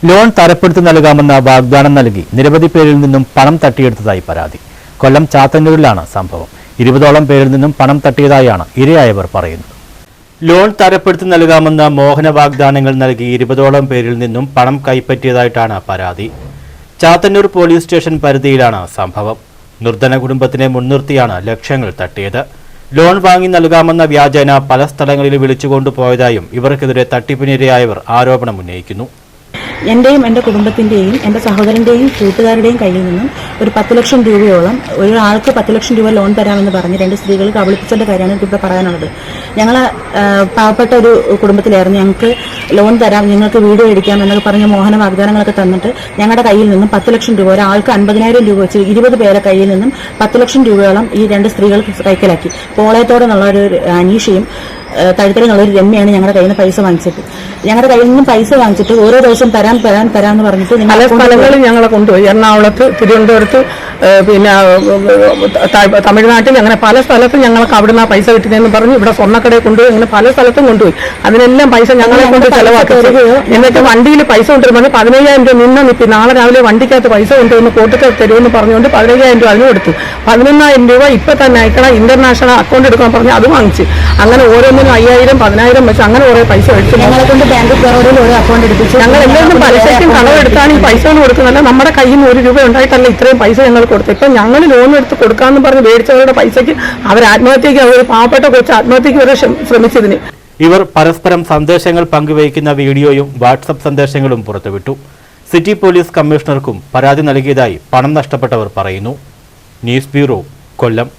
Loan തരപ്പെടുത്തി നൽകാമെന്ന വാഗ്ദാനം നൽകി നിരവധി പേരിൽ നിന്നും പണം തട്ടിയെടുത്തതായി പരാതി. കൊല്ലം ചാത്തന്നൂരിലാണ് സംഭവം. 20ഓളം പേരിൽ നിന്നും പണം തട്ടിയതായാണ് ഇരയായവർ പറയുന്നത്. ലോൺ തരപ്പെടുത്തി നൽകാമെന്ന മോഹന വാഗ്ദാനങ്ങൾ നൽകി 20ഓളം പേരിൽ നിന്നും പണം കൈപ്പറ്റിയതായിട്ടാണ് പരാതി. ചാത്തന്നൂർ പോലീസ് സ്റ്റേഷൻ പരിധിയിലാണ് സംഭവം. നിർധന കുടുംബത്തിനെ മുൻനിർത്തിയാണ് ലക്ഷങ്ങൾ തട്ടിയത്. ലോൺ വാങ്ങി നൽകാമെന്ന വ്യാജേന പല സ്ഥലങ്ങളിൽ വിളിച്ചുകൊണ്ടുപോയതായും ഇവർക്കെതിരെ തട്ടിപ്പിനിരയായവർ ആരോപണം ഉന്നയിക്കുന്നു. എന്റെയും എന്റെ കുടുംബത്തിന്റെയും എന്റെ സഹോദരന്റെയും കൂട്ടുകാരുടെയും കയ്യിൽ നിന്നും ഒരു 10 ലക്ഷം രൂപയോളം ഒരാൾക്ക് 10 ലക്ഷം രൂപ ലോൺ തരാമെന്ന് പറഞ്ഞ് 2 സ്ത്രീകൾ കബളിപ്പിച്ചതിന്റെ കാര്യമാണ് എനിക്കിവിടെ പറയാനുള്ളത്. ഞങ്ങൾ പാവപ്പെട്ട ഒരു കുടുംബത്തിലായിരുന്നു. ഞങ്ങൾക്ക് ലോൺ തരാം, നിങ്ങൾക്ക് വീട് മേടിക്കാം എന്നൊക്കെ പറഞ്ഞ മോഹന വാഗ്ദാനങ്ങളൊക്കെ തന്നിട്ട് ഞങ്ങളുടെ കയ്യിൽ നിന്നും 10 ലക്ഷം രൂപ, ഒരാൾക്ക് 50,000 രൂപ വെച്ച് 20 പേരെ കയ്യിൽ നിന്നും 10 ലക്ഷം രൂപയോളം ഈ 2 സ്ത്രീകൾ കൈക്കലാക്കി. പോളയത്തോടെ എന്നുള്ള ഒരു അനീഷയും തഴുത്തലെന്നുള്ള ഒരു രമ്യാണ് ഞങ്ങളുടെ കയ്യിൽ നിന്ന് പൈസ വാങ്ങിച്ചിട്ട് പൈസ വാങ്ങിച്ചിട്ട് ഓരോ ദിവസം തരാമെന്ന് പറഞ്ഞിട്ട് പല സ്ഥലങ്ങളിൽ ഞങ്ങളെ കൊണ്ടുപോയി. എറണാകുളത്ത്, തിരുവനന്തപുരത്ത്, പിന്നെ തമിഴ്നാട്ടിൽ, അങ്ങനെ പല സ്ഥലത്തും ഞങ്ങൾക്ക് അവിടുന്ന് പൈസ കിട്ടുന്നതെന്ന് പറഞ്ഞ് ഇവിടെ സ്വർണ്ണക്കടയിൽ കൊണ്ടുപോയി. അങ്ങനെ പല സ്ഥലത്തും കൊണ്ടുപോയി. അതിനെല്ലാം പൈസ ഞങ്ങളെ കൊണ്ട് ചെലവാക്കി. എന്നിട്ട് വണ്ടിയിൽ പൈസ കൊണ്ടുവരുമ്പോൾ 15,000 രൂപ നിപ്പി നാളെ രാവിലെ വണ്ടിക്കകത്ത് പൈസ കൊണ്ടുവന്ന് കോട്ടക്കൽ തരുമെന്ന് പറഞ്ഞുകൊണ്ട് 15,000 രൂപ അതിന് കൊടുത്തു. 11,000 രൂപ ഇപ്പൊ തന്നെ അയക്കണം, ഇന്റർനാഷണൽ അക്കൗണ്ട് എടുക്കാൻ പറഞ്ഞ് അത് വാങ്ങിച്ച്. അങ്ങനെ ഓരോന്നിനും 5,000, 10,000 വെച്ച് അങ്ങനെ കുറെ പൈസ എടുത്തു. ഞങ്ങളെ കൊണ്ട് ബാങ്ക് ബറോഡയിൽ ഒരു അക്കൗണ്ട് എടുപ്പിച്ചു. ഞങ്ങൾ എല്ലാവരും പലിശയ്ക്കും കടമെടുത്താണ് ഈ പൈസ കൊടുക്കുന്നത്. നമ്മുടെ കയ്യിൽ നിന്ന് 1 രൂപ ഉണ്ടായിട്ടല്ല ഇത്രയും പൈസ ഞങ്ങൾ കൊടുത്തു. ഇപ്പൊ ഞങ്ങൾ ലോൺ എടുത്ത് കൊടുക്കാമെന്ന് പറഞ്ഞ് മേടിച്ചവരുടെ പൈസയ്ക്ക് അവർ ആത്മഹത്യക്ക്, അവർ പാവപ്പെട്ട കൊച്ചു ആത്മഹത്യക്ക് വരെ ശ്രമിച്ചതിന്. ഇവർ പരസ്പരം സന്ദേശങ്ങൾ പങ്കുവയ്ക്കുന്ന വീഡിയോയും വാട്സപ്പ് സന്ദേശങ്ങളും പുറത്തുവിട്ടു. സിറ്റി പോലീസ് കമ്മീഷണർക്കും പരാതി നൽകിയതായി പണം നഷ്ടപ്പെട്ടവർ പറയുന്നു. ന്യൂസ് ബ്യൂറോ, കൊല്ലം.